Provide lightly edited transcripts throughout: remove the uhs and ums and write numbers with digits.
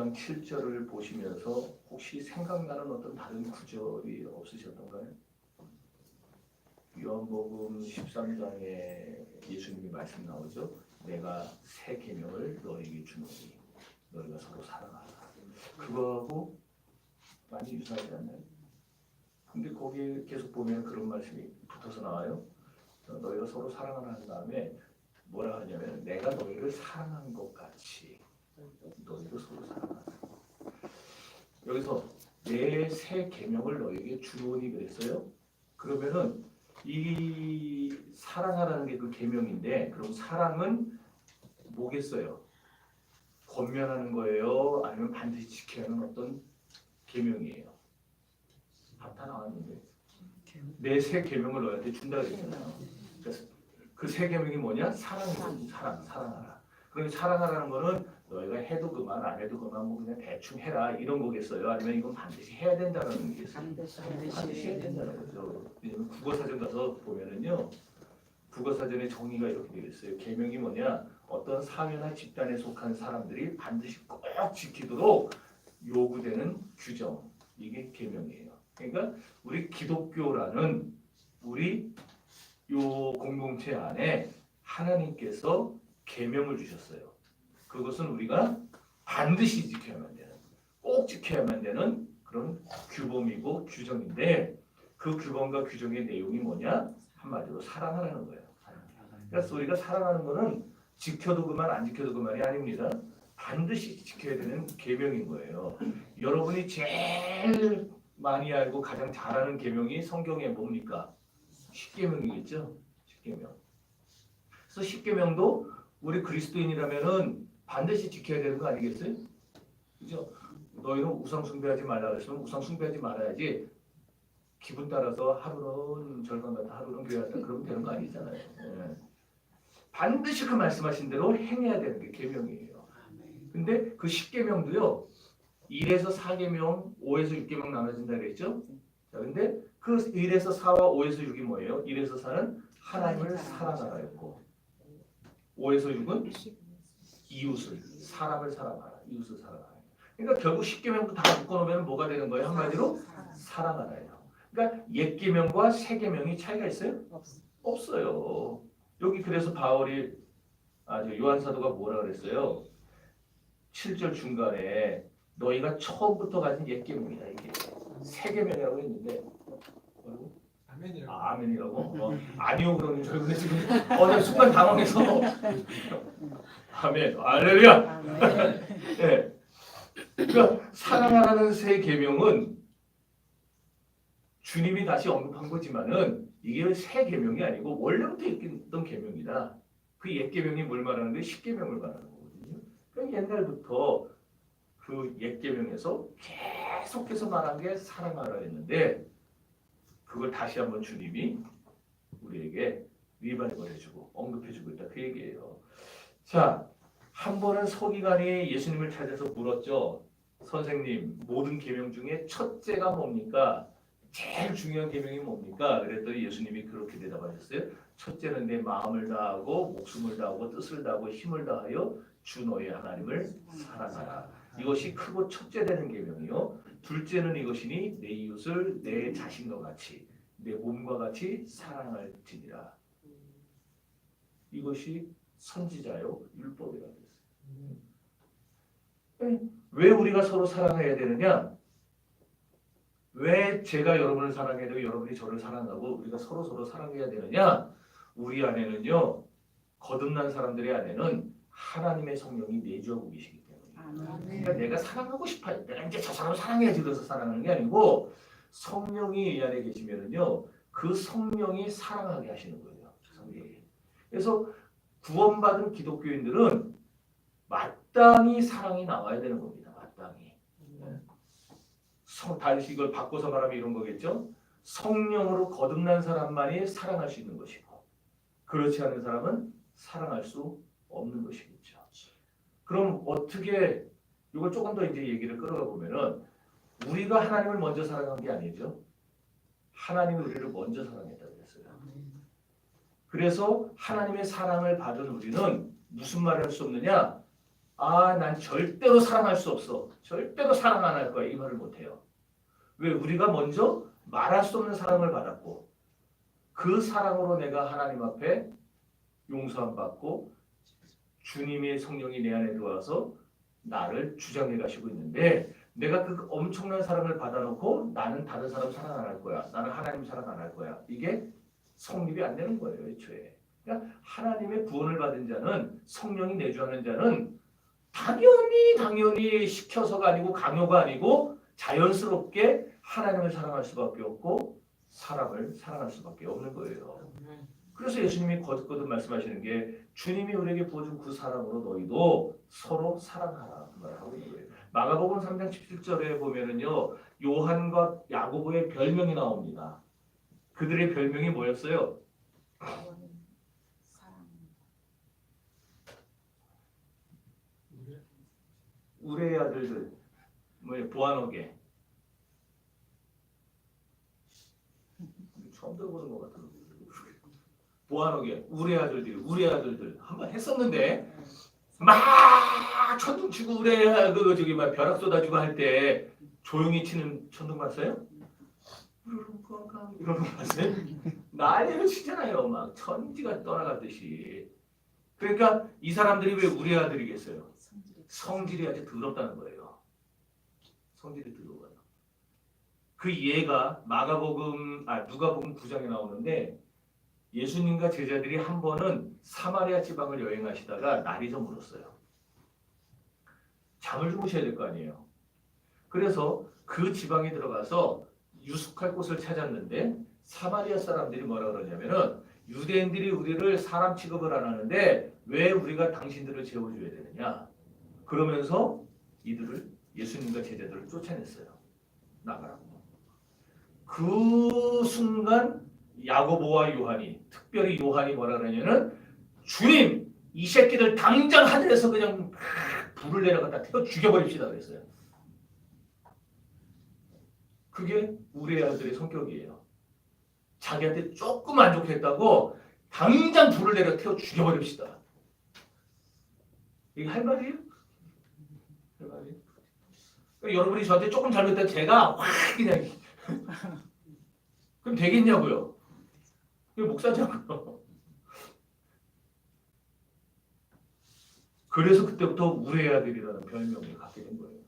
9장 7절을 보시면서 혹시 생각나는 어떤 다른 구절이 없으셨던가요? 요한복음 13장에 예수님이 말씀 나오죠. 내가 새 계명을 너에게 주노니 너희가 서로 사랑하라. 그거하고 많이 유사하지 않나요? 근데 거기에 계속 보면 그런 말씀이 붙어서 나와요. 너희가 서로 사랑하라 한 다음에 뭐라 하냐면 내가 너희를 사랑한 것 같이 너희도 서로 사랑하라. 여기서 내 새 계명을 너희에게 주노니 그랬어요. 그러면은 이 사랑하라는 게 그 계명인데 그럼 사랑은 뭐겠어요? 권면하는 거예요? 아니면 반드시 지켜야 하는 어떤 계명이에요? 다 나왔는데 내 새 계명을 너희한테 준다 그랬잖아요. 그 새 계명이 뭐냐? 사랑이거든. 사랑하라. 그러니 사랑하라는 거는 너희가 해도 그만 안 해도 그만 뭐 그냥 대충 해라 이런 거겠어요? 아니면 이건 반드시 해야 된다는 의미겠어요? 반드시 해야 된다는 거죠. 국어사전 가서 보면은요, 국어사전의 정의가 이렇게 되어 있어요. 계명이 뭐냐? 어떤 사회나 집단에 속한 사람들이 반드시 꼭 지키도록 요구되는 규정, 이게 계명이에요. 그러니까 우리 기독교라는 우리 요 공동체 안에 하나님께서 계명을 주셨어요. 그것은 우리가 반드시 지켜야만 되는, 꼭 지켜야만 되는 그런 규범이고 규정인데 그 규범과 규정의 내용이 뭐냐? 한마디로 사랑하라는 거예요. 그래서 우리가 사랑하는 거는 지켜도 그만 안 지켜도 그만이 아닙니다. 반드시 지켜야 되는 계명인 거예요. 여러분이 제일 많이 알고 가장 잘하는 계명이 성경에 뭡니까? 십계명이겠죠. 십계명. 그래서 십계명도 우리 그리스도인이라면은 반드시 지켜야 되는 거 아니겠어요? 그죠? 너희는 우상 숭배하지 말라 그랬으면 우상 숭배하지 말아야지. 기분 따라서 하루는 절간 갔다 하루는 교회 갔다 그러면 되는 거 아니잖아요. 예. 반드시 그 말씀하신 대로 행해야 되는 게 계명이에요. 근데 그 십계명도요. 1에서 4계명, 5에서 6계명 나눠진다 그랬죠? 자, 근데 그 1에서 4와 5에서 6이 뭐예요? 1에서 4는 하나님을 사랑하라였고 5에서 6은 이웃을, 사람을 사랑하라. 이웃을 사랑하라. 그러니까 결국 10계명도 다 묶어놓으면 뭐가 되는 거예요? 한마디로 사랑하라예요. 그러니까 옛 계명과 새 계명이 차이가 있어요? 없어요. 여기 그래서 바울이 요한 사도가 뭐라 그랬어요? 7절 중간에 너희가 처음부터 가진 옛 계명이다 이게 새 계명이라고 했는데 아멘이라고. 아멘이라고? 아니요 그러는 줄 알고 지금 나 순간 당황해서 아멘 할렐루야. 네. 그러니까 사랑하라는 새 계명은 주님이 다시 언급한 거지만은 이게 새 계명이 아니고 원래부터 있던 계명이다. 그 옛 계명이 뭘 말하는데 십계명을 말하는 거거든요. 그러니까 옛날부터 그 옛 계명에서 계속해서 말한 게 사랑하라 했는데 그걸 다시 한번 주님이 우리에게 리바이벌 해주고 언급해주고 있다 그 얘기예요. 자, 한 번은 서기관이 예수님을 찾아서 물었죠. 선생님, 모든 계명 중에 첫째가 뭡니까? 제일 중요한 계명이 뭡니까? 그랬더니 예수님이 그렇게 대답하셨어요. 첫째는 내 마음을 다하고 목숨을 다하고 뜻을 다하고 힘을 다하여 주 너의 하나님을 사랑하라. 이것이 크고 첫째 되는 계명이요. 둘째는 이것이니 내 이웃을 내 자신과 같이 내 몸과 같이 사랑할지니라. 이것이 선지자요 율법이라고 했어요. 왜 우리가 서로 사랑해야 되느냐? 왜 제가 여러분을 사랑해야 되고 여러분이 저를 사랑하고 우리가 서로 사랑해야 되느냐? 우리 안에는요 거듭난 사람들의 안에는 하나님의 성령이 내주하고 계시기 때문에. 그러니까 내가 사랑하고 싶어요. 내가 이제 저 사람을 사랑해야지 그래서 사랑하는 게 아니고 성령이 이 안에 계시면은요 그 성령이 사랑하게 하시는 거예요. 성령이. 그래서 구원받은 기독교인들은 마땅히 사랑이 나와야 되는 겁니다. 마땅히. 다시 이걸 바꿔서 말하면 이런 거겠죠. 성령으로 거듭난 사람만이 사랑할 수 있는 것이고 그렇지 않은 사람은 사랑할 수 없는 것이겠죠. 그럼 어떻게 이걸 조금 더 이제 얘기를 끌어가 보면은 우리가 하나님을 먼저 사랑한 게 아니죠. 하나님이 우리를 먼저 사랑했다고 했어요. 그래서 하나님의 사랑을 받은 우리는 무슨 말을 할 수 없느냐? 난 절대로 사랑할 수 없어. 절대로 사랑 안 할 거야. 이 말을 못해요. 왜? 우리가 먼저 말할 수 없는 사랑을 받았고 그 사랑으로 내가 하나님 앞에 용서함 받고 주님의 성령이 내 안에 들어와서 나를 주장해 가시고 있는데 내가 그 엄청난 사랑을 받아놓고 나는 다른 사람 사랑 안 할 거야. 나는 하나님 사랑 안 할 거야. 이게 성립이 안 되는 거예요. 애초에. 그러니까 하나님의 구원을 받은 자는 성령이 내주하는 자는 당연히 시켜서가 아니고 강요가 아니고 자연스럽게 하나님을 사랑할 수밖에 없고 사람을 사랑할 수밖에 없는 거예요. 그래서 예수님이 거듭거듭 말씀하시는 게 주님이 우리에게 부어준 그 사랑으로 너희도 서로 사랑하라 그 말을 하고 있는 거예요. 마가복음 3장 17절에 보면은요 요한과 야고보의 별명이 나옵니다. 그들의 별명이 뭐였어요? 우레의 아들들 보아노게 처음 들어보는 것 같아요. 보아노게 우레의 아들들 한번 했었는데 막 천둥 치고 우레 그 저기 막 벼락 쏟아주고 할 때 조용히 치는 천둥 봤어요? 이런 거 봤어요? 난리를 치잖아요. 막 천지가 떠나가듯이. 그러니까 이 사람들이 왜 우리 아들이겠어요? 성질이 아주 더럽다는 거예요. 성질이 더러워요. 그 예가 누가복음 9장에 나오는데 예수님과 제자들이 한 번은 사마리아 지방을 여행하시다가 날이 좀 물었어요. 잠을 주무셔야 될 거 아니에요. 그래서 그 지방에 들어가서 유숙할 곳을 찾았는데 사마리아 사람들이 뭐라 그러냐면은 유대인들이 우리를 사람 취급을 안 하는데 왜 우리가 당신들을 재워줘야 되느냐. 그러면서 예수님과 제자들을 쫓아냈어요. 나가라고. 그 순간 야고보와 요한이 특별히 요한이 뭐라 그러냐면 주님 이 새끼들 당장 하늘에서 그냥 불을 내려갖다 태워 죽여버립시다 그랬어요. 그게 우리 아들의 성격이에요. 자기한테 조금 안 좋게 했다고 당장 불을 내려 태워 죽여버립시다. 이게 할 말이에요? 할 말이에요? 그러니까 여러분이 저한테 조금 잘못했다 제가 확 그냥 그럼 되겠냐고요? 그게 목사잖아요. 그래서 그때부터 우레의 아들이라는 별명을 갖게 된 거예요.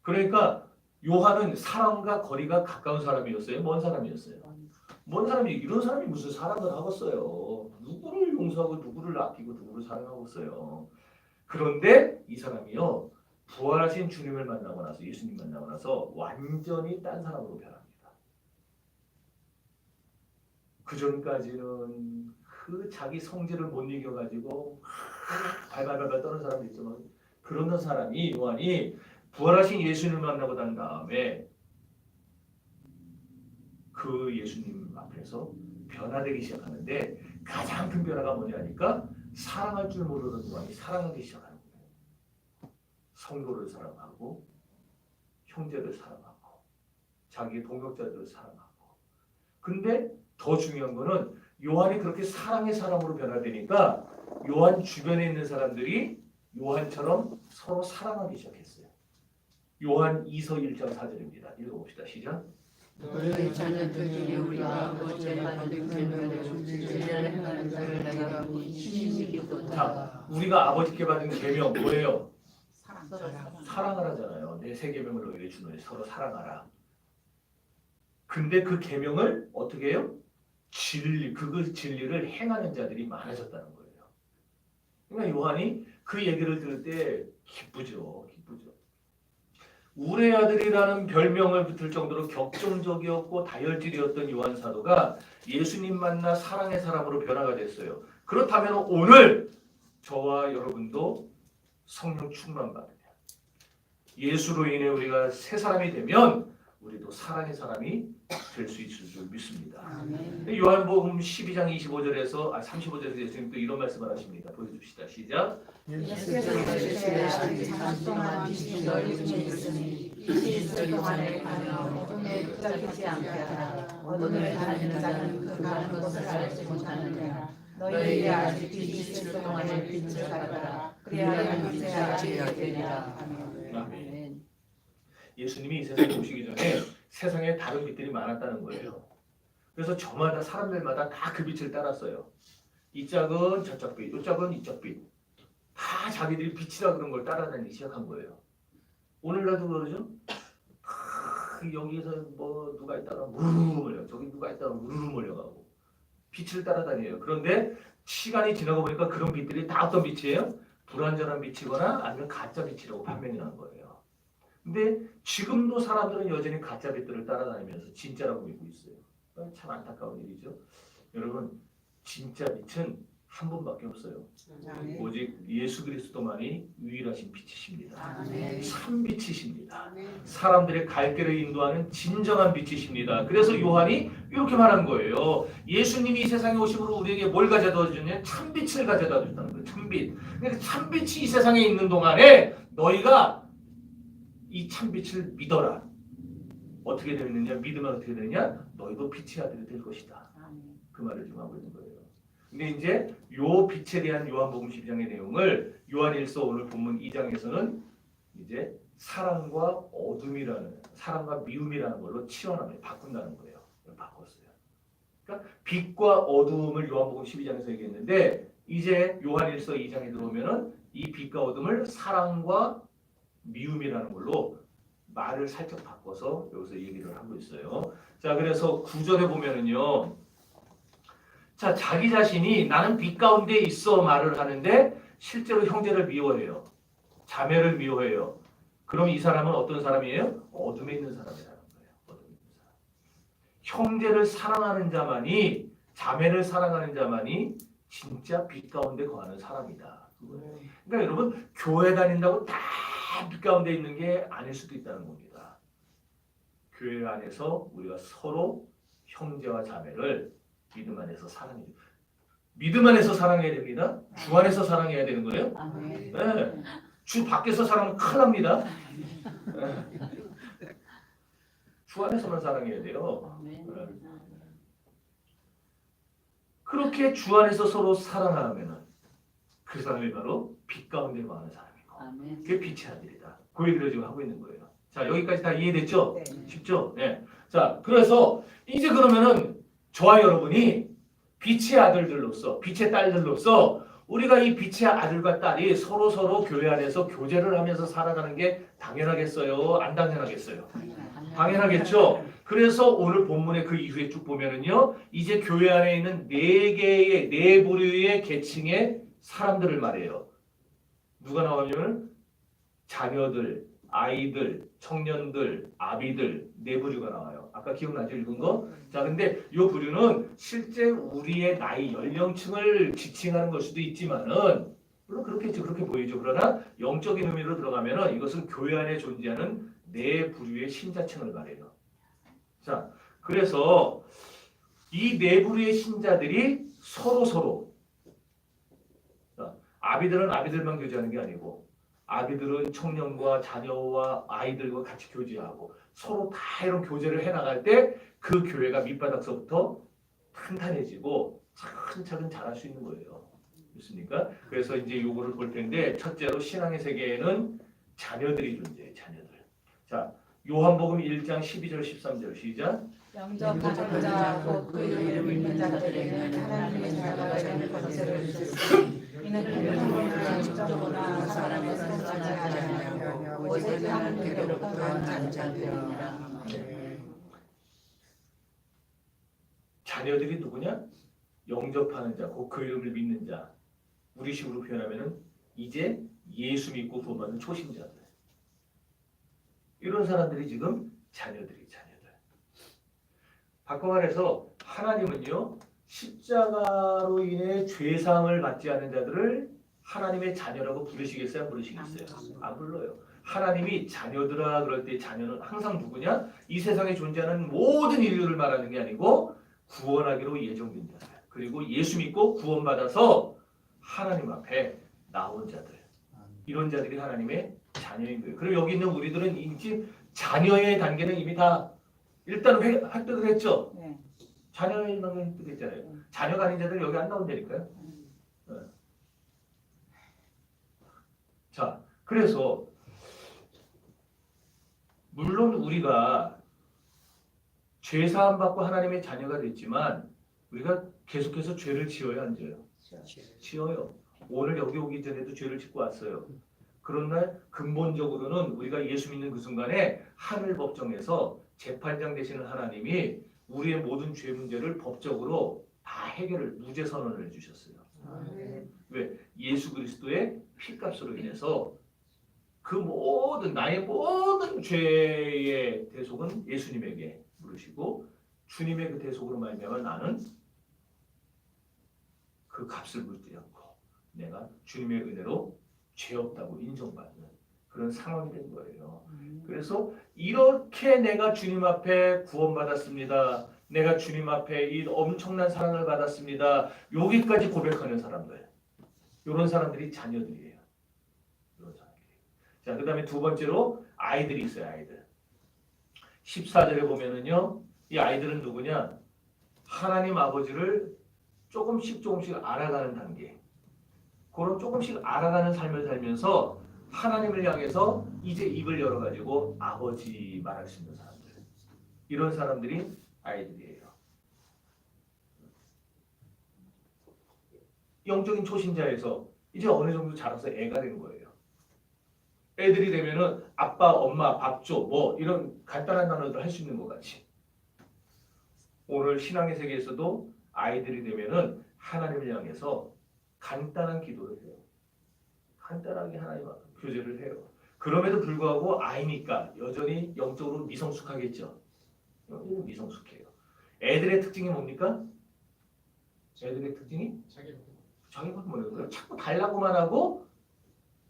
그러니까 요한은 사람과 거리가 가까운 사람이었어요? 먼 사람이었어요? 먼 사람이 이런 사람이 무슨 사랑을 하겠어요? 누구를 용서하고 누구를 아끼고 누구를 사랑하겠어요? 그런데 이 사람이요 부활하신 주님을 만나고 나서 예수님 만나고 나서 완전히 딴 사람으로 변합니다. 그 전까지는 그 자기 성질을 못 이겨가지고 발발발발 떠는 사람도 있지만 그런 사람이 요한이 부활하신 예수님을 만나고 난 다음에 그 예수님 앞에서 변화되기 시작하는데 가장 큰 변화가 뭐냐니까 사랑할 줄 모르는 요한이 사랑하기 시작하는 거예요. 성도를 사랑하고 형제를 사랑하고 자기 동역자들을 사랑하고 근데 더 중요한 거는 요한이 그렇게 사랑의 사람으로 변화되니까 요한 주변에 있는 사람들이 요한처럼 서로 사랑하기 시작했어요. 요한 2서 1장 4절입니다. 읽어봅시다. 시작. 너희 자녀들 중에 우리가 어제 받은 계명을 제대로 행하는 자를 내가 심히 기쁘다. 자, 우리가 아버지께 받은 계명 뭐예요? 사랑. 사랑을 하잖아요. 내 새 계명을 너희에게 주노니 서로 사랑하라. 근데 그 계명을 어떻게 해요? 그 진리를 행하는 자들이 많아졌다는 거예요. 그러니까 요한이 그 얘기를 들을 때 기쁘죠. 우레의 아들이라는 별명을 붙을 정도로 격정적이었고 다혈질이었던 요한 사도가 예수님 만나 사랑의 사람으로 변화가 됐어요. 그렇다면 오늘 저와 여러분도 성령 충만 받으면 예수로 인해 우리가 새 사람이 되면 우리도 사랑의 사람이 될 수 있을 줄 믿습니다. 요한복음 12장 25절에서 35절에서 예수님 또 이런 말씀을 하십니다. 보여줍시다. 시작. 예수께서 이르시되 잠시 동안 빛이 너희 중에 있으니 빛이 있을 동안에 가며 어둠에 붙잡히지 않게 하라. 어둠에 다니는 자는 그 가는 것을 알지 못하느니라. 너희에게 아직 빛이 있을 동안에 빛을 받아라. 그래야 빛이 아직 되리라. 아멘. 예수님이 이 세상에 오시기 전에 세상에 다른 빛들이 많았다는 거예요. 그래서 저마다 사람들마다 다 그 빛을 따랐어요. 이 짝은 저쪽 빛, 이 짝은 이쪽 빛. 다 자기들이 빛이라 그런 걸 따라다니기 시작한 거예요. 오늘날도 그러죠? 여기서 뭐 누가 있다가 우르르 몰려, 저기 누가 있다가 우르르 몰려가고 빛을 따라다녀요. 그런데 시간이 지나고 보니까 그런 빛들이 다 어떤 빛이에요? 불완전한 빛이거나 아니면 가짜 빛이라고 판명이 난 거예요. 근데 지금도 사람들은 여전히 가짜 빛들을 따라다니면서 진짜라고 믿고 있어요. 참 안타까운 일이죠. 여러분, 진짜 빛은 한 분밖에 없어요. 오직 예수 그리스도만이 유일하신 빛이십니다. 참 빛이십니다. 사람들의 갈 길을 인도하는 진정한 빛이십니다. 그래서 요한이 이렇게 말한 거예요. 예수님이 이 세상에 오심으로 우리에게 뭘 가져다 주냐? 참 빛을 가져다 준다는 거예요. 참빛. 그러니까 참 빛이 이 세상에 있는 동안에 너희가 이 참 빛을 믿어라. 어떻게 되느냐? 믿으면 어떻게 되느냐? 너희도 빛의 아들이 될 것이다. 그 말을 지금 하고 있는 거예요. 근데 이제 요 빛에 대한 요한복음 12장의 내용을 요한일서 오늘 본문 2장에서는 이제 사랑과 어둠이라는, 사랑과 미움이라는 걸로 치환하면 바꾼다는 거예요. 바꿨어요. 그러니까 빛과 어둠을 요한복음 12장에서 얘기했는데 이제 요한일서 2장에 들어오면은 이 빛과 어둠을 사랑과 미움이라는 걸로 말을 살짝 바꿔서 여기서 얘기를 하고 있어요. 자, 그래서 9절에 보면은요. 자, 자기 자신이 나는 빛 가운데 있어 말을 하는데 실제로 형제를 미워해요. 자매를 미워해요. 그럼 이 사람은 어떤 사람이에요? 어둠에 있는 사람이라는 거예요. 어둠에 있는 사람. 형제를 사랑하는 자만이, 자매를 사랑하는 자만이 진짜 빛 가운데 거하는 사람이다. 그러니까 여러분, 교회 다닌다고 다 빛 가운데 있는 게 아닐 수도 있다는 겁니다. 교회 안에서 우리가 서로 형제와 자매를 믿음 안에서 사랑해요. 믿음 안에서 사랑해야 됩니다. 주 안에서 사랑해야 되는 거예요. 네. 주 밖에서 사랑하면 큰일 납니다. 네. 주 안에서만 사랑해야 돼요. 네. 그렇게 주 안에서 서로 사랑하면 그 사람이 바로 빛 가운데 거하는 사람이고 그게 빛의 아들이다. 그 얘기를 지금 하고 있는 거예요. 자, 여기까지 다 이해됐죠? 네. 쉽죠? 네. 자, 그래서 이제 그러면은 저와 여러분이 빛의 아들들로서, 빛의 딸들로서 우리가 이 빛의 아들과 딸이 서로 교회 안에서 교제를 하면서 살아가는 게 당연하겠어요? 안 당연하겠어요? 당연하겠죠? 그래서 오늘 본문의 그 이후에 쭉 보면은요, 이제 교회 안에 있는 네 부류의 계층의 사람들을 말해요. 누가 나오냐면 자녀들, 아이들, 청년들, 아비들 네 부류가 나와요. 아까 기억나죠? 읽은 거? 자, 근데 이 부류는 실제 우리의 나이 연령층을 지칭하는 걸 수도 있지만은 물론 그렇겠죠. 그렇게 보이죠. 그러나 영적인 의미로 들어가면은 이것은 교회 안에 존재하는 네 부류의 신자층을 말해요. 자, 그래서 이 네 부류의 신자들이 서로 아비들은 아비들만 교제하는 게 아니고 아비들은 청년과 자녀와 아이들과 같이 교제하고 서로 다 이런 교제를 해나갈 때 그 교회가 밑바닥서부터 탄탄해지고 차근차근 자랄 수 있는 거예요. 그렇습니까? 그래서 이제 요거를 볼 텐데 첫째로 신앙의 세계에는 자녀들이 존재해요. 자녀들. 자, 요한복음 1장 12절 13절 시작. 영접하는 자 곧 그 이름을 믿는 자들에게는 하나님의 자녀가 되는 권세를 주셨으니 이는 행동으로나 직접으로나 사람의 선전하지 아니하고 오직 하나님께로부터 난 자들이니라. 자녀들이 누구냐? 영접하는 자, 곧 그 이름을 믿는 자. 우리식으로 표현하면은 이제 예수 믿고 구원받은 초신자들. 이런 사람들이 지금 자녀들. 바꿔 말해서 하나님은요, 십자가로 인해 죄상을 받지 않은 자들을 하나님의 자녀라고 부르시겠어요? 안 부르시겠어요? 안 불러요. 하나님이 자녀들아 그럴 때 자녀는 항상 누구냐? 이 세상에 존재하는 모든 인류를 말하는 게 아니고 구원하기로 예정된 자들. 그리고 예수 믿고 구원받아서 하나님 앞에 나온 자들. 이런 자들이 하나님의 자녀인 거예요. 그리고 여기 있는 우리들은 이제 자녀의 단계는 이미 다 일단 획득을 했죠. 네. 자녀의 영향이 있잖아요. 자녀가 아닌 자들 여기 안 나온다니까요. 자, 그래서 물론 우리가 죄 사함 받고 하나님의 자녀가 됐지만 우리가 계속해서 죄를 지어야 안 지어요? 지어요. 오늘 여기 오기 전에도 죄를 짓고 왔어요. 그러나 근본적으로는 우리가 예수 믿는 그 순간에 하늘 법정에서 재판장 되시는 하나님이 우리의 모든 죄 문제를 법적으로 다 해결을 무죄 선언을 해주셨어요. 왜? 예수 그리스도의 피값으로 인해서 그 모든 나의 모든 죄의 대속은 예수님에게 물으시고 주님의 그 대속으로 말미암아 나는 그 값을 물지 않고 내가 주님의 은혜로 죄 없다고 인정받는 그런 상황이 된 거예요. 그래서 이렇게 내가 주님 앞에 구원받았습니다. 내가 주님 앞에 이 엄청난 사랑을 받았습니다. 여기까지 고백하는 사람들, 이런 사람들이 자녀들이에요. 이런 사람들이. 자, 그 다음에 두 번째로 아이들이 있어요. 아이들. 14절에 보면은요, 이 아이들은 누구냐? 하나님 아버지를 조금씩 알아가는 단계. 그런 조금씩 알아가는 삶을 살면서 하나님을 향해서 이제 입을 열어가지고 아버지 말할 수 있는 사람들. 이런 사람들이 아이들이에요. 영적인 초신자에서 이제 어느 정도 자라서 애가 된 거예요. 애들이 되면은 아빠, 엄마, 밥 줘, 뭐 이런 간단한 단어들 할 수 있는 것 같이. 오늘 신앙의 세계에서도 아이들이 되면은 하나님을 향해서 간단한 기도를 해요. 간단하게 하나님과 교제를 해요. 그럼에도 불구하고 아이니까 여전히 영적으로 미성숙하겠죠. 여기는 미성숙해요. 애들의 특징이 뭡니까? 애들의 특징이 자기밖에 모르는 거예요. 자꾸 달라고만 하고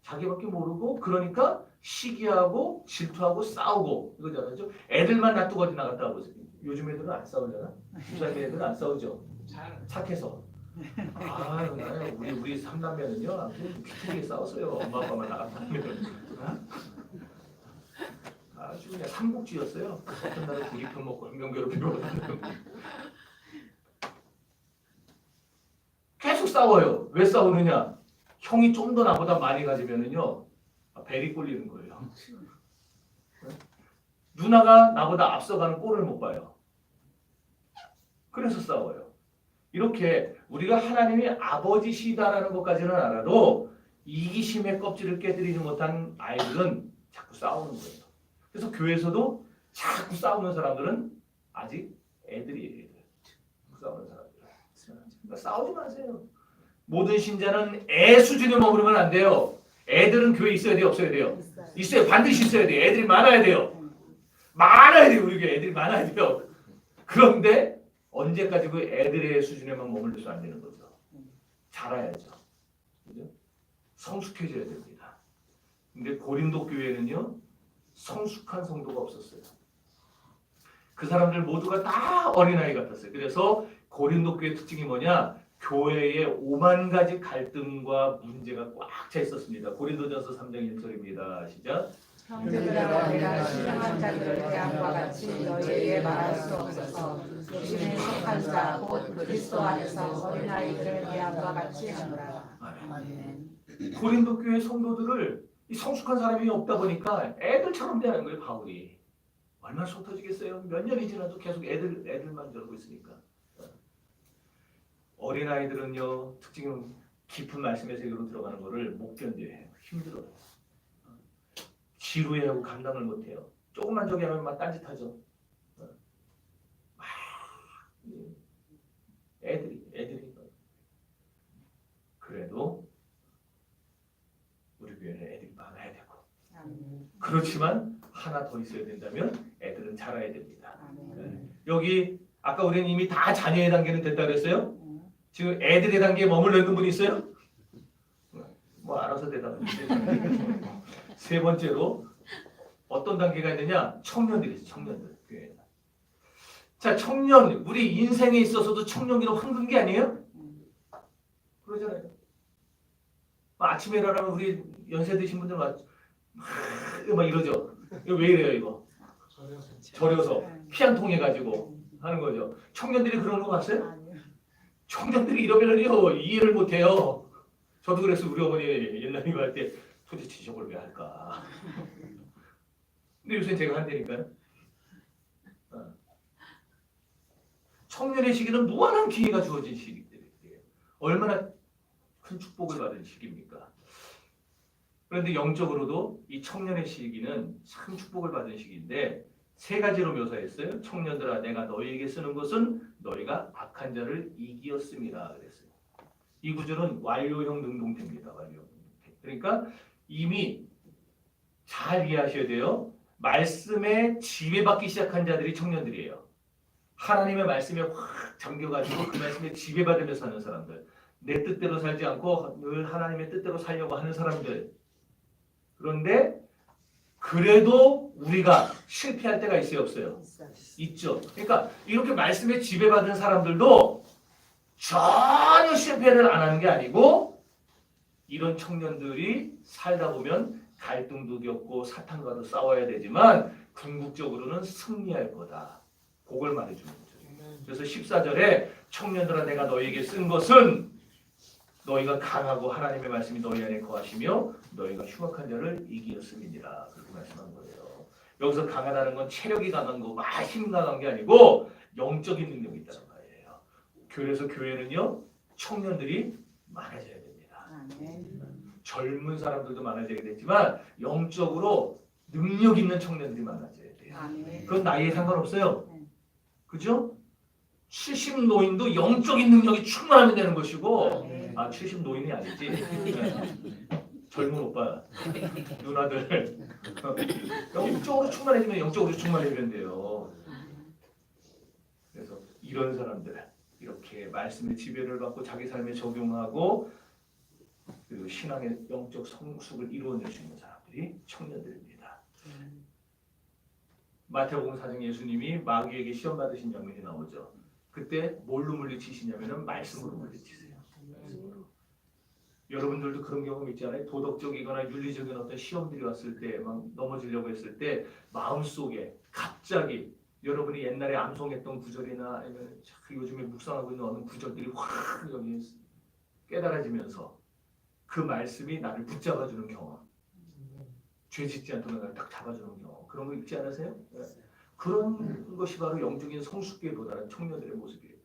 자기밖에 모르고 그러니까 시기하고 질투하고 싸우고 이거잖아요. 애들만 놔두고 어디 나갔다 보세요. 요즘 애들은 안 싸우잖아. 부산 애들은 안 싸우죠. 착해서. 아, 우리 삼남매는요 아주 귀찮게 싸웠어요. 엄마 아빠만 나갔다면 아주 그냥 삼국지였어요. 어떤 날은 고기 펴먹고 한 명 괴롭히고 계속 싸워요. 왜 싸우느냐? 형이 좀 더 나보다 많이 가지면은요 벨이 꼴리는 거예요. 누나가 나보다 앞서가는 꼴을 못 봐요. 그래서 싸워요. 이렇게 우리가 하나님이 아버지시다라는 것까지는 알아도 이기심의 껍질을 깨뜨리지 못한 아이들은 자꾸 싸우는 거예요. 그래서 교회에서도 자꾸 싸우는 사람들은 아직 애들이에요. 애들. 싸우는 사람들. 그러니까 싸우지 마세요. 모든 신자는 애 수준에 머무르면 안 돼요. 애들은 교회에 있어야 돼요? 없어야 돼요? 있어요. 반드시 있어야 돼요. 애들이 많아야 돼요. 많아야 돼요. 우리 교회 애들이 많아야 돼요. 그런데 언제까지 그 애들의 수준에만 머물러서 안 되는 거죠. 자라야죠. 그죠? 성숙해져야 됩니다. 근데 고린도 교회는요 성숙한 성도가 없었어요. 그 사람들 모두가 다 어린아이 같았어요. 그래서 고린도 교회 특징이 뭐냐? 교회에 5만 가지 갈등과 문제가 꽉 차 있었습니다. 고린도전서 3장 1절입니다. 시작. 형제들아 내가 신령한 자들을 대함과 같이 너희에게 말할 수 없어서 육신에 속한 자 곧 그리스도 안에서 어린아이들을 대함과 같이 하노라. 아멘. 고린도 교회 성도들을 이 성숙한 사람이 없다 보니까 애들처럼 대하는 거예요. 바울이 얼마나 속 터지겠어요. 몇 년이 지나도 계속 애들만 저러고 있으니까. 어린아이들은요 특징은 깊은 말씀의 세계로 들어가는 거를 못 견뎌요. 힘들어요. 지루해하고 감당을 못해요. 조금만 저기 하면 막 딴짓하죠. 애들이 그래도 우리 교회는 애들이 많아야 되고 그렇지만 하나 더 있어야 된다면 애들은 자라야 됩니다. 여기 아까 우리는 이미 다 자녀의 단계는 됐다 그랬어요. 지금 애들의 단계에 머물러 있는 분이 있어요? 뭐 알아서 대답해 주세요. 세 번째로 어떤 단계가 있느냐? 청년들이죠. 청년들. 교회에. 자, 청년. 우리 인생에 있어서도 청년기로 황금 게 아니에요? 그러잖아요. 아침에 일어나면 우리 연세 드신 분들 막 이러죠. 이거 왜 이래요 이거? 절여서 피 한 통 해가지고 하는 거죠. 청년들이 그런 거 봤어요? 아니요. 청년들이 이러면요 이해를 못해요. 저도 그래서 우리 어머니 옛날에 이거 할 때 도대체 저걸 왜 할까? 근데 요새 제가 한다니까요. 청년의 시기는 무한한 기회가 주어진 시기들이에요. 얼마나 큰 축복을 받은 시기입니까? 그런데 영적으로도 이 청년의 시기는 참 축복을 받은 시기인데 세 가지로 묘사했어요. 청년들아 내가 너희에게 쓰는 것은 너희가 악한 자를 이기었음이라 그랬어요. 이 구절은 완료형 능동태입니다. 완료형 능동태. 그러니까 이미 잘 이해하셔야 돼요. 말씀에 지배받기 시작한 자들이 청년들이에요. 하나님의 말씀에 확 잠겨가지고 그 말씀에 지배받으면서 사는 사람들, 내 뜻대로 살지 않고 늘 하나님의 뜻대로 살려고 하는 사람들. 그런데 그래도 우리가 실패할 때가 있어요, 없어요? 있죠. 그러니까 이렇게 말씀에 지배받은 사람들도 전혀 실패를 안 하는 게 아니고 이런 청년들이 살다 보면 갈등도 겪고 사탄과도 싸워야 되지만 궁극적으로는 승리할 거다. 그걸 말해주는 거죠. 그래서 14절에 청년들아 내가 너희에게 쓴 것은 너희가 강하고 하나님의 말씀이 너희 안에 거하시며 너희가 흉악한 자를 이기었음이니라. 그렇게 말씀한 거예요. 여기서 강하다는 건 체력이 강한 거, 막 힘 강한 게 아니고 영적인 능력이 있다는 거예요. 그래서 교회는요 청년들이 많아져야 됩니다. 젊은 사람들도 많아져야겠지만 영적으로 능력 있는 청년들이 많아져야 돼요. 그건 나이에 상관없어요. 그죠? 70 노인도 영적인 능력이 충만하면 되는 것이고 70 노인이 아니지. 젊은 오빠, 누나들 영적으로 충만해지면 영적으로 충만해지면 돼요. 그래서 이런 사람들 이렇게 말씀의 지배를 받고 자기 삶에 적용하고 그리고 신앙의 영적 성숙을 이루어낼 수 있는 사람들이 청년들입니다. 마태복음 4장 예수님이 마귀에게 시험 받으신 장면이 나오죠. 그때 뭘로 물리치시냐면은 말씀으로 물리치세요. 말씀으로. 여러분들도 그런 경험 있지 않아요? 도덕적이거나 윤리적인 어떤 시험들이 왔을 때 막 넘어지려고 했을 때 마음속에 갑자기 여러분이 옛날에 암송했던 구절이나 아니면 요즘에 묵상하고 있는 어느 구절들이 확 여기 깨달아지면서 그 말씀이 나를 붙잡아주는 경험, 죄 짓지 않도록 나를 딱 잡아주는 경험, 그런 거 있지 않으세요? 네. 그런 것이 바로 영적인 성숙기에 도달한 청년들의 모습이에요.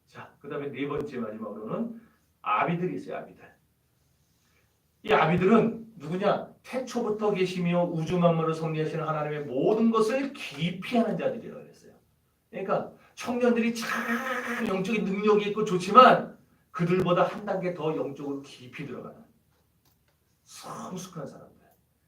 자, 그 다음에 네 번째 마지막으로는 아비들이 있어요. 아비들. 이 아비들은 누구냐? 태초부터 계시며 우주 만물을 섭리하시는 하나님의 모든 것을 깊이 하는 자들이라고 했어요. 그러니까 청년들이 참 영적인 능력이 있고 좋지만 그들보다 한 단계 더 영적으로 깊이 들어가는 성숙한 사람들.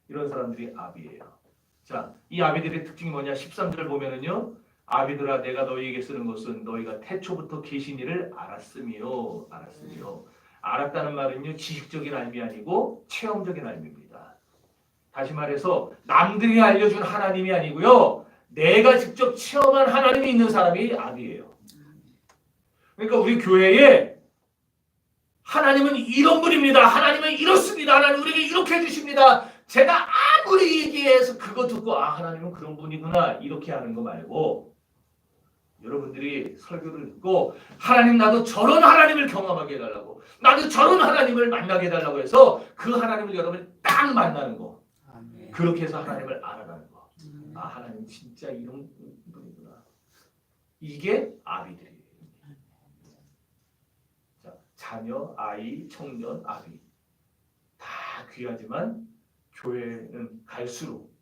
이런 사람들이 아비예요. 자, 이 아비들의 특징이 뭐냐? 13절 보면은요. 아비들아 내가 너희에게 쓰는 것은 너희가 태초부터 계신 이를 알았으며 알았다는 말은요. 지식적인 알미 아니고 체험적인 알미입니다. 다시 말해서 남들이 알려준 하나님이 아니고요. 내가 직접 체험한 하나님이 있는 사람이 아비예요. 그러니까 우리 교회에 하나님은 이런 분입니다. 하나님은 이렇습니다. 하나님 우리에게 이렇게 해주십니다. 제가 아무리 얘기해서 그거 듣고 하나님은 그런 분이구나 이렇게 하는 거 말고 여러분들이 설교를 듣고 하나님 나도 저런 하나님을 경험하게 해달라고 나도 저런 하나님을 만나게 해달라고 해서 그 하나님을 여러분이 딱 만나는 거 그렇게 해서 하나님을 알아가는 거 하나님 진짜 이런 분이구나 이게 아비들이에요. 자, 자녀, 아이, 청년, 아비 다 귀하지만 교회는 갈수록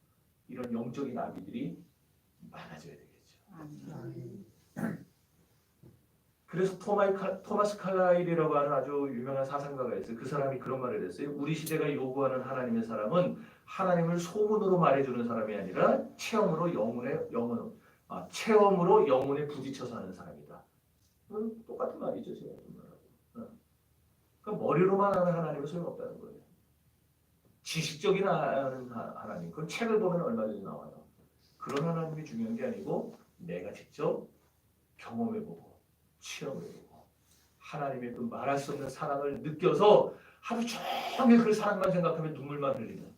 이런 영적인 아비들이 많아져야 되겠죠. 그래서 토마스 칼라일이라고 하는 아주 유명한 사상가가 있어요. 그 사람이 그런 말을 했어요. 우리 시대가 요구하는 하나님의 사람은 하나님을 소문으로 말해주는 사람이 아니라 체험으로 영혼에 부딪혀서 하는 사람이다. 똑같은 말이죠. 제가 그러니까 머리로만 하는 하나님은 소용없다는 거예요. 지식적인 하나님, 그건 책을 보면 얼마든지 나와요. 그런 하나님이 중요한 게 아니고 내가 직접 경험해보고 체험해보고 하나님의 그 말할 수 없는 사랑을 느껴서 하루 종일 그 사랑만 생각하면 눈물만 흘리는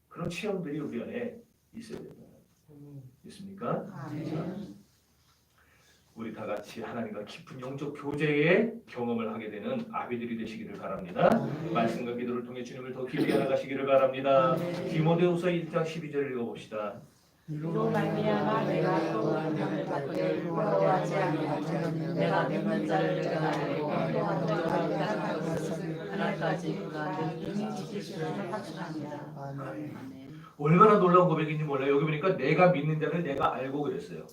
그런 체험들이 우리 안에 있어야 됩니다. 있습니까? 아멘. 우리 다 같이 하나님과 깊은 영적 교제의 경험을 하게 되는 아비들이 되시기를 바랍니다. 말씀과 기도를 통해 주님을 더 깊이 알아가시기를 바랍니다. 디모데후서 1장 12절을 읽어봅시다. 이로 말미암아 내가 또 영향을 받되 부러워하지 아니하며 내가 믿는 자를 내가 알고 또한 너희가 따라갈 것을 하나까지 그가 능히 지킬 줄을 확신합니다. 얼마나 놀라운 고백인지 몰라요. 여기 보니까 내가 믿는 자를 내가 알고 그랬어요.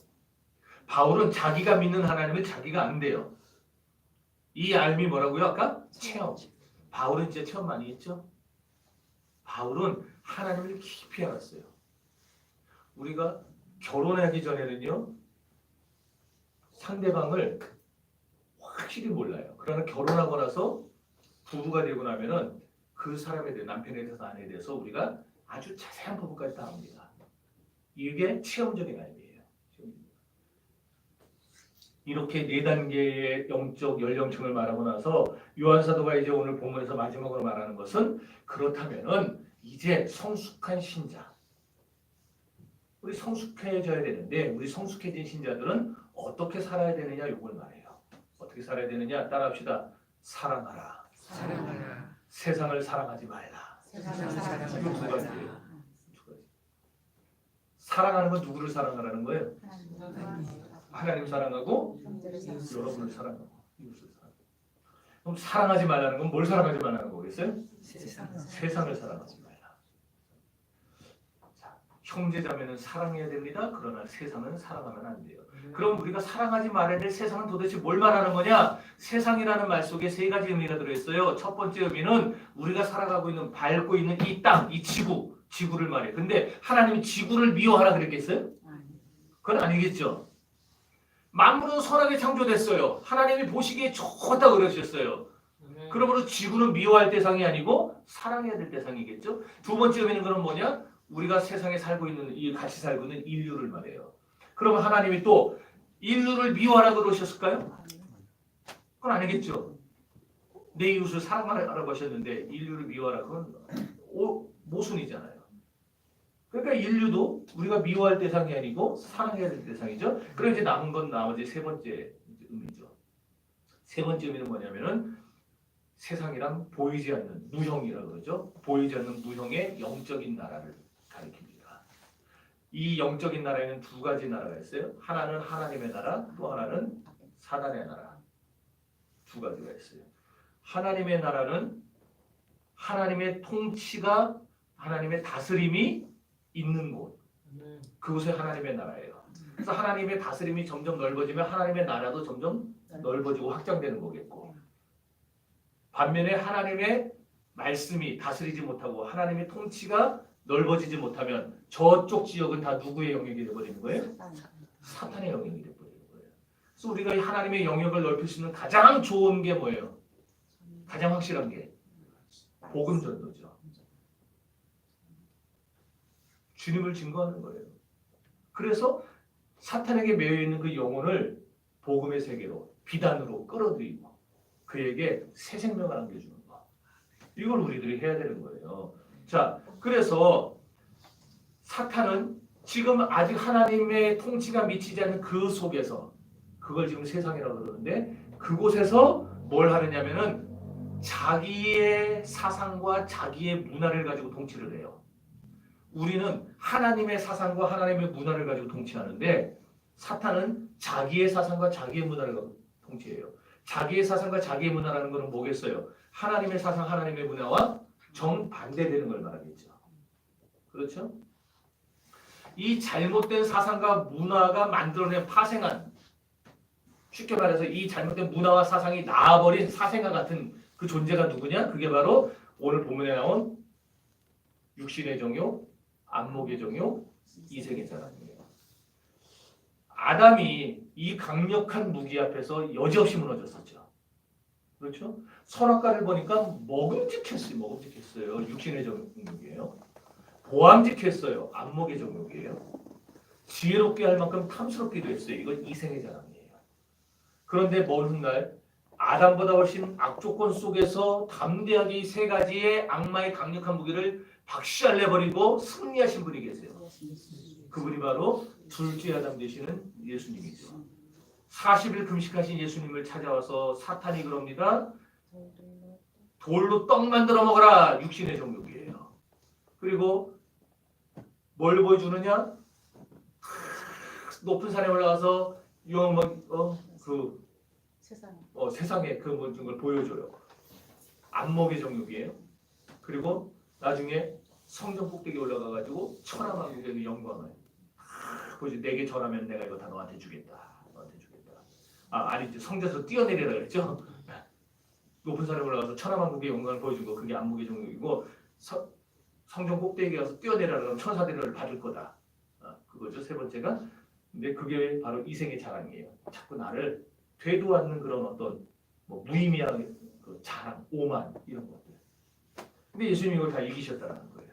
바울은 자기가 믿는 하나님을 자기가 안 돼요. 이 알미 뭐라고요? 아까? 체험. 바울은 진짜 체험 많이 했죠? 바울은 하나님을 깊이 알았어요. 우리가 결혼하기 전에는요, 상대방을 확실히 몰라요. 그러나 결혼하고 나서 부부가 되고 나면은 그 사람에 대해, 남편에 대해서 아내에 대해서 우리가 아주 자세한 부분까지 다 압니다. 이게 체험적인 알미예요. 이렇게 4단계의 영적 연령층을 말하고 나서 요한사도가 이제 오늘 본문에서 마지막으로 말하는 것은, 그렇다면은 이제 성숙한 신자, 우리 성숙해져야 되는데 우리 성숙해진 신자들은 어떻게 살아야 되느냐, 이걸 말해요. 어떻게 살아야 되느냐, 따라합시다. 사랑하라. 사랑하라. 세상을 사랑하지 말라. 세상을 이거 사랑하지 두 말라. 가지예요. 사랑하는 건 누구를 사랑하라는 거예요? 하나님 사랑하고 여러분을 사랑하고 이웃을 사랑하고. 그럼 사랑하지 말라는 건 뭘 사랑하지 말라는 거겠어요? 세상을 사랑하지 말라. 자, 형제자매는 사랑해야 됩니다. 그러나 세상은 사랑하면 안 돼요. 그럼 우리가 사랑하지 말아야 될 세상은 도대체 뭘 말하는 거냐? 세상이라는 말 속에 3가지 의미가 들어있어요. 첫 번째 의미는 우리가 살아가고 있는, 밟고 있는 이 땅, 이 지구를 말해요. 근데 하나님이 지구를 미워하라 그랬겠어요? 그건 아니겠죠. 만물은 선하게 창조됐어요. 하나님이 보시기에 좋다 그러셨어요. 그러므로 지구는 미워할 대상이 아니고 사랑해야 될 대상이겠죠. 두 번째 의미는 그럼 뭐냐? 우리가 세상에 살고 있는, 같이 살고 있는 인류를 말해요. 그러면 하나님이 또 인류를 미워하라 그러셨을까요? 그건 아니겠죠. 내 이웃을 사랑하라고 하셨는데 인류를 미워하라, 그건 모순이잖아요. 그러니까 인류도 우리가 미워할 대상이 아니고 사랑해야 될 대상이죠. 그럼 이제 남은 건 나머지 3번째 의미죠. 3번째 의미는 뭐냐면은 세상이랑 보이지 않는 무형이라고 그러죠. 보이지 않는 무형의 영적인 나라를 가리킵니다. 이 영적인 나라에는 2가지 나라가 있어요. 하나는 하나님의 나라, 또 하나는 사단의 나라. 2가지가 있어요. 하나님의 나라는 하나님의 통치가, 하나님의 다스림이 있는 곳, 그곳이 하나님의 나라예요. 그래서 하나님의 다스림이 점점 넓어지면 하나님의 나라도 점점 넓어지고 확장되는 거겠고, 반면에 하나님의 말씀이 다스리지 못하고 하나님의 통치가 넓어지지 못하면 저쪽 지역은 다 누구의 영역이 되어버리는 거예요? 사탄의 영역이 되어버리는 거예요. 그래서 우리가 이 하나님의 영역을 넓힐 수 있는 가장 좋은 게 뭐예요? 가장 확실한 게 복음 전도죠. 주님을 증거하는 거예요. 그래서 사탄에게 매여 있는 그 영혼을 복음의 세계로, 비단으로 끌어들이고 그에게 새 생명을 안겨주는 거. 이걸 우리들이 해야 되는 거예요. 자, 그래서 사탄은 지금 아직 하나님의 통치가 미치지 않는 그 속에서, 그걸 지금 세상이라고 그러는데, 그곳에서 뭘 하느냐면은 자기의 사상과 자기의 문화를 가지고 통치를 해요. 우리는 하나님의 사상과 하나님의 문화를 가지고 통치하는데, 사탄은 자기의 사상과 자기의 문화를 가지고 통치해요. 자기의 사상과 자기의 문화라는 것은 뭐겠어요? 하나님의 사상, 하나님의 문화와 정반대되는 걸 말하겠죠. 그렇죠? 이 잘못된 사상과 문화가 만들어낸 파생한, 쉽게 말해서 이 잘못된 문화와 사상이 낳아버린 사생아 같은 그 존재가 누구냐? 그게 바로 오늘 본문에 나온 육신의 정욕, 안목의 정욕, 이생의 사랑이에요. 아담이 이 강력한 무기 앞에서 여지없이 무너졌었죠. 그렇죠? 선악과를 보니까 먹음직했어요. 육신의 정욕이에요. 보암직했어요. 안목의 정욕이에요. 지혜롭게 할 만큼 탐스럽기도 했어요. 이건 이생의 자랑이에요. 그런데 먼 훗날 아담보다 훨씬 악조건 속에서 담대하게 이 3가지의 악마의 강력한 무기를 박살내버리고 승리하신 분이 계세요. 그분이 바로 둘째 아담 되시는 예수님이죠. 40일 금식하신 예수님을 찾아와서 사탄이 그럽니다. 돌로 떡 만들어 먹어라. 육신의 정욕이에요. 그리고 뭘 보여주느냐? 높은 산에 올라가서 세상에 그 모든 걸 보여줘요. 안목의 정욕이에요. 그리고 나중에 성전 꼭대기 올라가가지고 천하만국의 영광을 보여줘. 내게 전하면 내가 이거 다 너한테 주겠다. 너한테 주겠다. 아니죠. 성전에서 뛰어내리라 그랬죠. 높은 산에 올라가서 천하만국의 영광을 보여준 거 그게 안목의 정욕이고 성전 꼭대기에 가서 뛰어내리라 그러면 천사들을 받을 거다. 그거죠. 세 번째가. 근데 그게 바로 이생의 자랑이에요. 자꾸 나를 되도 않는 그런 어떤 무의미한 그 자랑, 오만 이런 것들. 근데 예수님이 이걸 다 이기셨다는 거예요.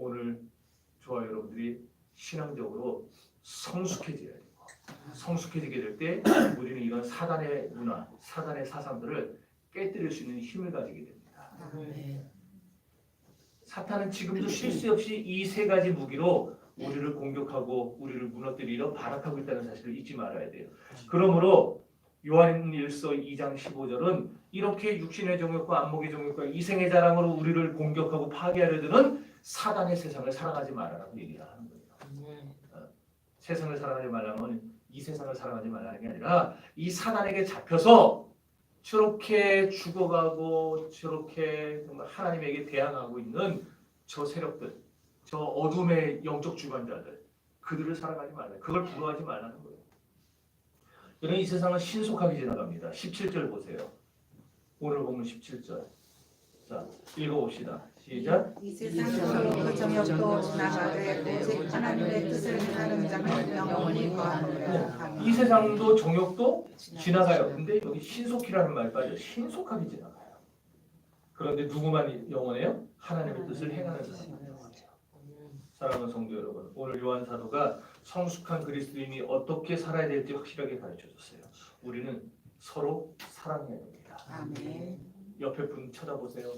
오늘 저와 여러분들이 신앙적으로 성숙해져야 되고 성숙해지게 될 때 우리는 이런 사단의 문화, 사단의 사상들을 깨뜨릴 수 있는 힘을 가지게 됩니다. 사탄은 지금도 쉴 새 없이 이 세 가지 무기로 우리를 공격하고 우리를 무너뜨리려 발악하고 있다는 사실을 잊지 말아야 돼요. 그러므로 요한일서 2장 15절은 이렇게 육신의 정욕과 안목의 정욕과 이생의 자랑으로 우리를 공격하고 파괴하려 드는 사단의 세상을 사랑하지 말아라고 얘기하는 거예요. 세상을 사랑하지 말라면 이 세상을 사랑하지 말라는 게 아니라 이 사단에게 잡혀서 저렇게 죽어가고 저렇게 정말 하나님에게 대항하고 있는 저 세력들, 저 어둠의 영적 주관자들, 그들을 사랑하지 말라. 그걸 부러워하지 말라는 거예요. 여러분 이 세상은 신속하게 지나갑니다. 17절 보세요. 오늘 보면 17절. 자, 읽어봅시다. 시작. 이 세상으로 그 정욕도 지나가되 오직 하나님의 뜻을 행하는 자는 영원히 거하노라. 이 세상도 정욕도 지나가요. 근데 여기 신속히라는 말 빠져. 신속하게 지나가요. 그런데 누구만 영원해요? 하나님의 뜻을 행하는 사람만 영원해요. 사랑하는 성도 여러분, 오늘 요한 사도가 성숙한 그리스도인이 어떻게 살아야 될지 확실하게 가르쳐줬어요. 우리는 서로 사랑해야 됩니다. 아멘. 옆에 분 쳐다보세요.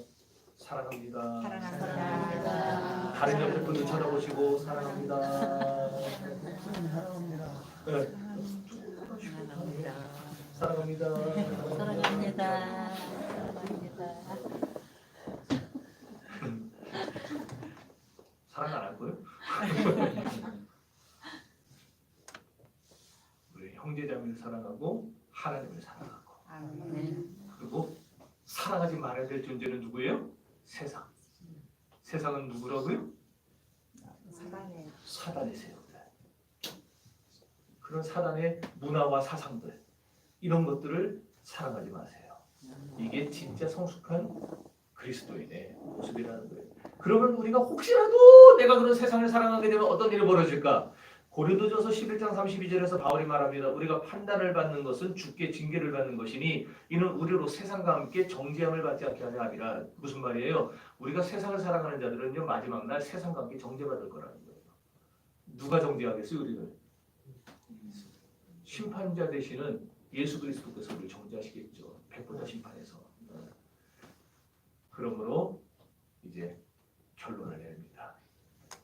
사랑합니다. 사랑합니다. 다른 옆에 분도 쳐다보시고 사랑합니다. 네. 사랑합니다. 사랑합니다. 사랑 안 할 거예요? 우리 형제자매를 사랑하고 하나님을 사랑하고 그리고 사랑하지 말아야 될 존재는 누구예요? 세상. 세상은 누구라고요? 사단의 세력들. 그런 사단의 문화와 사상들 이런 것들을 사랑하지 마세요. 이게 진짜 성숙한 그리스도인의 모습이라는 거예요. 그러면 우리가 혹시라도 내가 그런 세상을 사랑하게 되면 어떤 일이 벌어질까? 고린도전서 11장 32절에서 바울이 말합니다. 우리가 판단을 받는 것은 주께 징계를 받는 것이니 이는 우리로 세상과 함께 정죄함을 받지 않게 하려 함이라. 무슨 말이에요? 우리가 세상을 사랑하는 자들은요 마지막 날 세상과 함께 정죄받을 거라는 거예요. 누가 정죄하겠어요? 우리를? 심판자 되시는 예수 그리스도께서 우리를 정죄하시겠죠. 백보자 심판에서. 그러므로 이제 결론을 냅니다.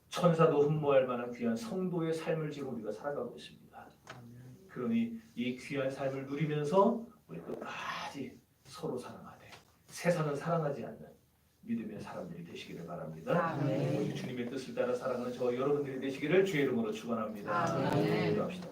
천사도 흠모할 만한 귀한 성도의 삶을 지금 우리가 살아가고 있습니다. 그러니 이 귀한 삶을 누리면서 우리 끝까지 서로 사랑하되 세상은 사랑하지 않는 믿음의 사람들이 되시기를 바랍니다. 아멘. 주님의 뜻을 따라 사랑하는 저 여러분들이 되시기를 주의 이름으로 축원합니다. 아멘. 기도합시다.